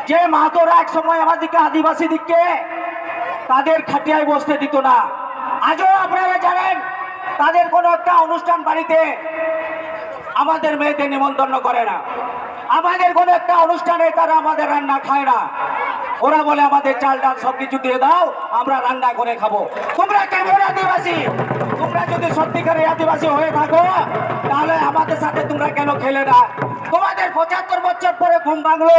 যে মাহাতোরা এক সময় আমাদেরকে আদিবাসী দিককে তাদের খাটিয়ায় বসতে দিত না। আজও আপনারা জানেন তাদের কোনো একটা অনুষ্ঠান বাড়িতে আমাদের মেয়েদের নিমন্ত্রণ করে না, আমাদের কোনো একটা অনুষ্ঠানে তারা আমাদের রান্না খায় না। ওরা বলে আমাদের চাল ডাল সবকিছু দিয়ে দাও, আমরা রান্না করে খাবো। তোমরা কেমন আদিবাসী? তোমরা যদি সত্যিকারের আদিবাসী হয়ে থাকো তাহলে আমাদের সাথে তোমরা কেন খেলে না? তোমাদের 75 বছর পরে ঘুম ভাঙলো,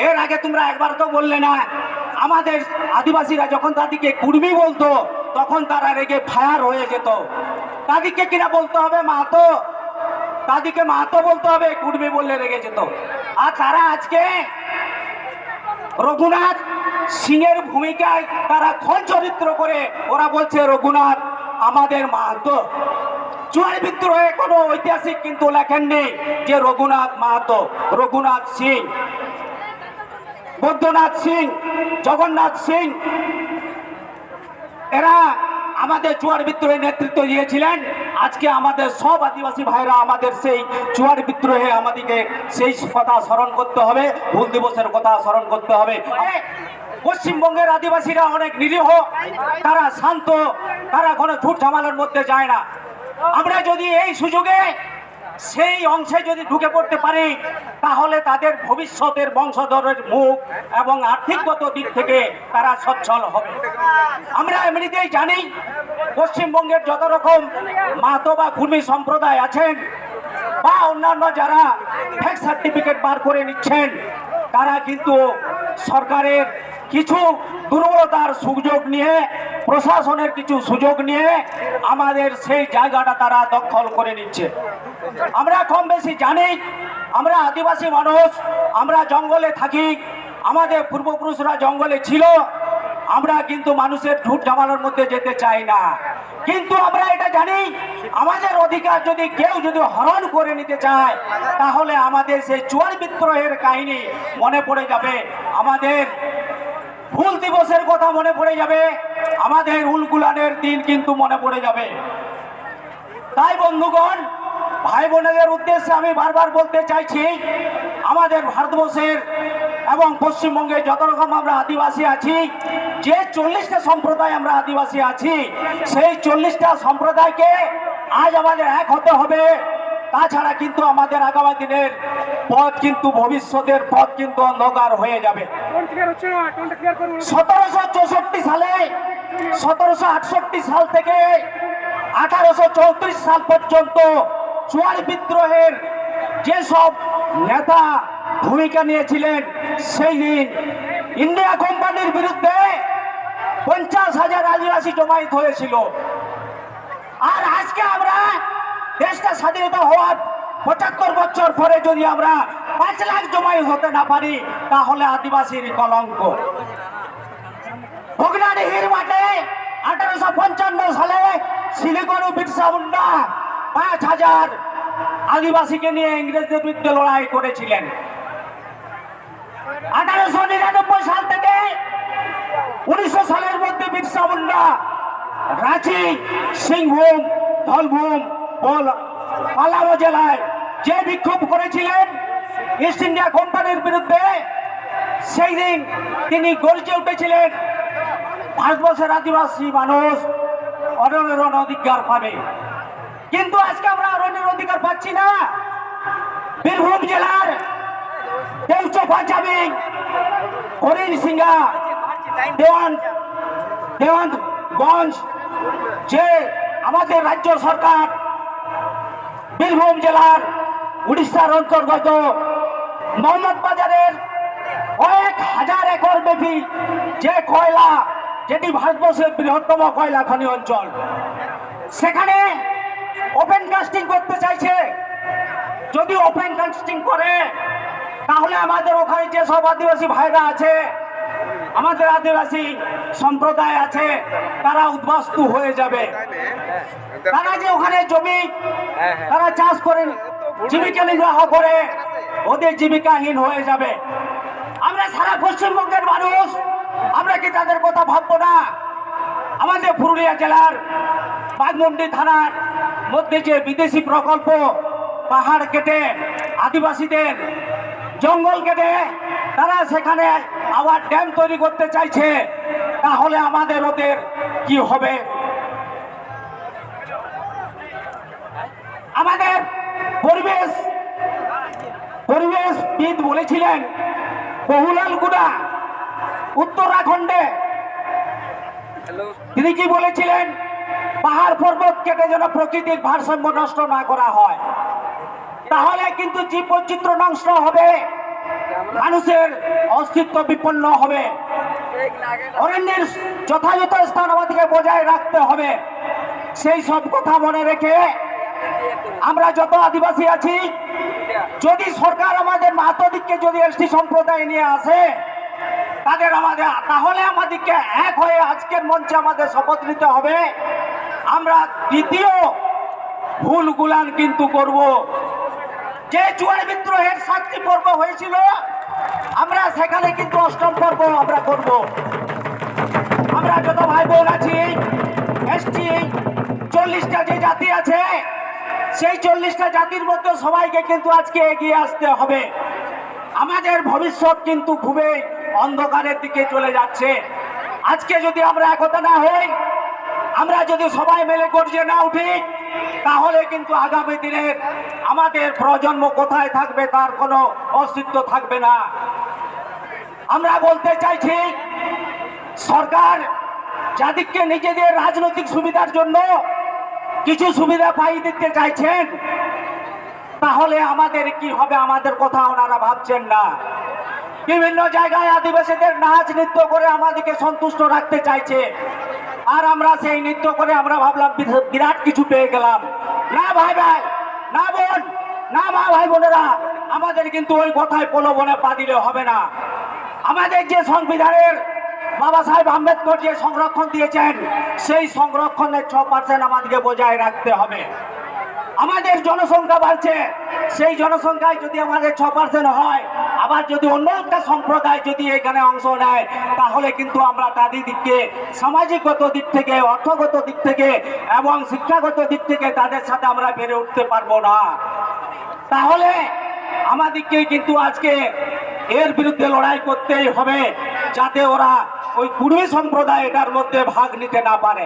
এর আগে তোমরা একবার তো বললে না। আমাদের আদিবাসীরা যখন তাদেরকে কুর্মী বলতো তখন তারা রেগে ফায়ার হয়ে যেত। তাদেরকে কিনা বলতে হবে মাহাতো, তাদেরকে মাহাতো বলতে হবে, কুর্মী বললে রেগে যেত। আর তারা আজকে রঘুনাথ সিংয়ের ভূমিকায় তারা খল চরিত্র করে ওরা বলছে রঘুনাথ আমাদের মাহাতো। চুয়ার বিদ্রোহে কোনো ঐতিহাসিক কিন্তু লেখেননি যে রঘুনাথ মাহাতো, রঘুনাথ সিং, বৈদ্যনাথ সিং, জগন্নাথ সিং এরা আমাদের চুয়ার বিদ্রোহে নেতৃত্ব দিয়েছিলেন। আজকে আমাদের সব আদিবাসী ভাইরা আমাদের সেই চুয়ার বিদ্রোহে আমাদেরকে সেই কথা স্মরণ করতে হবে, হুল দিবসের কথা স্মরণ করতে হবে। পশ্চিমবঙ্গের আদিবাসীরা অনেক নিরীহ, তারা শান্ত, তারা কোনো ঝুট ঝামেলার মধ্যে যায় না। আমরা যদি এই সুযোগে সেই অংশে যদি ঢুকে পড়তে পারি তাহলে তাদের ভবিষ্যতের বংশধরের মুখ এবং আর্থিকগত দিক থেকে তারা সচ্ছল হবে। আমরা এমনিতেই জানি পশ্চিমবঙ্গের যত রকম মাহাতো বা কুর্মী সম্প্রদায় আছেন বা অন্যান্য যারা ফেক সার্টিফিকেট বার করে নিচ্ছেন তারা কিন্তু সরকারের কিছু দুর্বলতার সুযোগ নিয়ে, প্রশাসনের কিছু সুযোগ নিয়ে আমাদের সেই জায়গাটা তারা দখল করে নিচ্ছে। আমরা কম বেশি জানি, আমরা আদিবাসী মানুষ, আমরা জঙ্গলে থাকি, আমাদের পূর্বপুরুষরা জঙ্গলে ছিল। আমরা কিন্তু মানুষের ঝুট ঝামেলার মধ্যে যেতে চাই না, কিন্তু আমরা এটা জানি আমাদের অধিকার যদি কেউ যদি হরণ করে নিতে চায় তাহলে আমাদের সেই চুয়ার বিদ্রোহের কাহিনী মনে পড়ে যাবে, আমাদের হুল দিবসের কথা মনে পড়ে যাবে, আমাদের উলগুলানের দিন কিন্তু মনে পড়ে যাবে। তাই বন্ধুগণ, ভাই বোনেদের উদ্দেশ্যে আমি বারবার বলতে চাইছি, আমাদের ভারতবর্ষের এবং পশ্চিমবঙ্গে যত রকম আমরা আদিবাসী আছি, যে 40টা সম্প্রদায় আমরা আদিবাসী আছি, সেই 40টা সম্প্রদায়কে আজ আমাদের এক হতে হবে। তাছাড়া কিন্তু আমাদের আগামী দিনের পথ কিন্তু ভবিষ্যতের পথ কিন্তু অন্ধকার হয়ে যাবে। 1764 সালে 1768 সাল থেকে 1834 সাল পর্যন্ত চুয়ার বিদ্রোহের যেসব নেতা ভূমিকা নিয়েছিলেন সেই দিন ইন্ডিয়া কোম্পানির বিরুদ্ধে 50,000 আদিবাসী জমায়েত হয়েছিল। আর আজকে আমরা দেশটা স্বাধীনতা হওয়ার 75 বছর পরে যদি আমরা 5 লাখ জমায়েত হতে না পারি তাহলে আদিবাসীর কলঙ্ক। ভগনাডিহির মাঠে 1855 সালে শিলিগুড়ি বিরসা মুন্ডা 5,000 আদিবাসীকে নিয়ে ইংরেজদের বিরুদ্ধে লড়াই করেছিলেন। 1899 সাল থেকে 1900 সালের মধ্যে বিরসা মুন্ডা রাঁচি, সিংভূম, ধলভূম, পালামো জেলায় যে বিক্ষোভ করেছিলেন ইস্ট ইন্ডিয়া কোম্পানির বিরুদ্ধে, সেই দিন তিনি গর্জে উঠেছিলেন ভারতবর্ষের আদিবাসী মানুষ অরণ্যের অধিকার পাবে। কিন্তু আজকে আমরা অরণ্যের অধিকার পাচ্ছি না। বীরভূম জেলার দেউচা পাঞ্জাবি, হরিণ সিংহা, দেওয়ানগঞ্জ, যে আমাদের রাজ্য সরকার বীরভূম জেলার উড়িষ্যার অন্তর্গত মোহাম্মদ বাজারের কয়েক হাজার একর ব্যাপী যে কয়লা, যেটি ভারতবর্ষের বৃহত্তম কয়লা খনি অঞ্চল, সেখানে ওপেন কাস্টিং করতে চাইছে। যদি ওপেন কাস্টিং করে তাহলে আমাদের ওখানে যেসব আদিবাসী ভাইরা আছে, আমাদের আদিবাসী সম্প্রদায় আছে, তারা উদ্বাস্তু হয়ে যাবে। তারা যে ওখানে জমি তারা চাষ করে জীবিকা নির্বাহ করে, ওদের জীবিকাহীন হয়ে যাবে। আমরা সারা পশ্চিমবঙ্গের মানুষ, আমরা কি তাদের কথা ভাববো না? আমাদের পুরুলিয়া জেলার বাঘমুন্ডি থানার মধ্যে যে বিদেশি প্রকল্প, পাহাড় কেটে আদিবাসীদের জঙ্গল কেটে তারা সেখানে আবার ড্যাম তৈরি করতে চাইছে, তাহলে আমাদের ওদের কি হবে? আমাদের পরিবেশবিদ বলেছিলেন, বহুলাল গুড়া উত্তরাখণ্ডে তিনি কি বলেছিলেন, পাহাড় পর্বত কেটে যেন প্রকৃতির ভারসাম্য নষ্ট না করা হয়, তাহলে কিন্তু জীব বৈচিত্র্য নষ্ট হবে, মানুষের অস্তিত্ব বিপন্ন হবে। অরণ্যের যথাযথ স্থান আমাদেরকে বজায় রাখতে হবে। সেই সব কথা মনে রেখে আমরা যত আদিবাসী আছি, যদি সরকার আমাদের মাহাতোদিককে যদি এসটি সম্প্রদায় নিয়ে আসে, তাহলে আমাদেরকে এক হয়ে আজকের মঞ্চে আমাদের শপথ নিতে হবে, আমরা দ্বিতীয় ভুলগুলান কিন্তু করব। যে জুয়ার বিদ্রোহের 7টি পর্ব হয়েছিল, আমরা সেখানে কিন্তু 8ম পর্ব আমরা করব। আমরা যত ভাই বোন আছি, এসটি 40টা যে জাতি আছে, সেই 40টা জাতির মধ্যে সবাইকে কিন্তু আজকে এগিয়ে আসতে হবে। আমাদের ভবিষ্যৎ কিন্তু খুবই অন্ধকারের দিকে চলে যাচ্ছে। আজকে যদি আমরা একতা না হই, আমরা যদি সবাই মিলে গর্জে না উঠি, তাহলে কিন্তু আগামী দিনের আমাদের প্রজন্ম কোথায় থাকবে তার কোনো অস্তিত্ব থাকবে না। আমরা বলতে চাইছি, সরকার যাদেরকে নিজেদের রাজনৈতিক সুবিধার জন্য কিছু সুবিধা পাইয়ে দিতে চাইছেন, তাহলে আমাদের কি হবে আমাদের কথা ওনারা ভাবছেন না। বিভিন্ন জায়গায় আদিবাসীদের নাচ নৃত্য করে আমাদেরকে সন্তুষ্ট রাখতে চাইছে, আর আমরা সেই নৃত্য করে আমরা ভাবলাম বিরাট কিছু পেয়ে গেলাম। না ভাই ভাই, না বোন, না মা ভাই বোনেরা, আমাদের কিন্তু ওই কথায় প্রলোভনে পা দিলে হবে না। আমাদের যে সংবিধানের বাবা সাহেব আম্বেদকর যে সংরক্ষণ দিয়েছেন, সেই সংরক্ষণের 6% আমাদেরকে বজায় রাখতে হবে। আমাদের জনসংখ্যা বাড়ছে, সেই জনসংখ্যায় যদি আমাদের 6% হয়, আবার যদি অন্য একটা সম্প্রদায় যদি এখানে অংশ নেয়, তাহলে কিন্তু আমরা তাদেরকে সামাজিকগত দিক থেকে, অর্থগত দিক থেকে এবং শিক্ষাগত দিক থেকে তাদের সাথে আমরা বেড়ে উঠতে পারবো না। তাহলে আমাদেরকে কিন্তু আজকে এর বিরুদ্ধে লড়াই করতেই হবে, যাতে ওরা ওই কুড়মি সম্প্রদায় এটার মধ্যে ভাগ নিতে না পারে।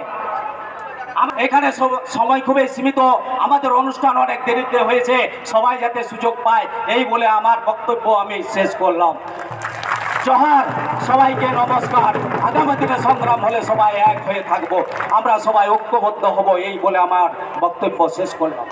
এখানে সময় খুবই সীমিত, আমাদের অনুষ্ঠান অনেক দেরিতে হয়েছে, সবাই যাতে সুযোগ পায় এই বলে আমার বক্তব্য আমি শেষ করলাম। জোহার, সবাইকে নমস্কার। আগামী দিনে সংগ্রাম হলে সবাই এক হয়ে থাকবো, আমরা সবাই ঐক্যবদ্ধ হব, এই বলে আমার বক্তব্য শেষ করলাম।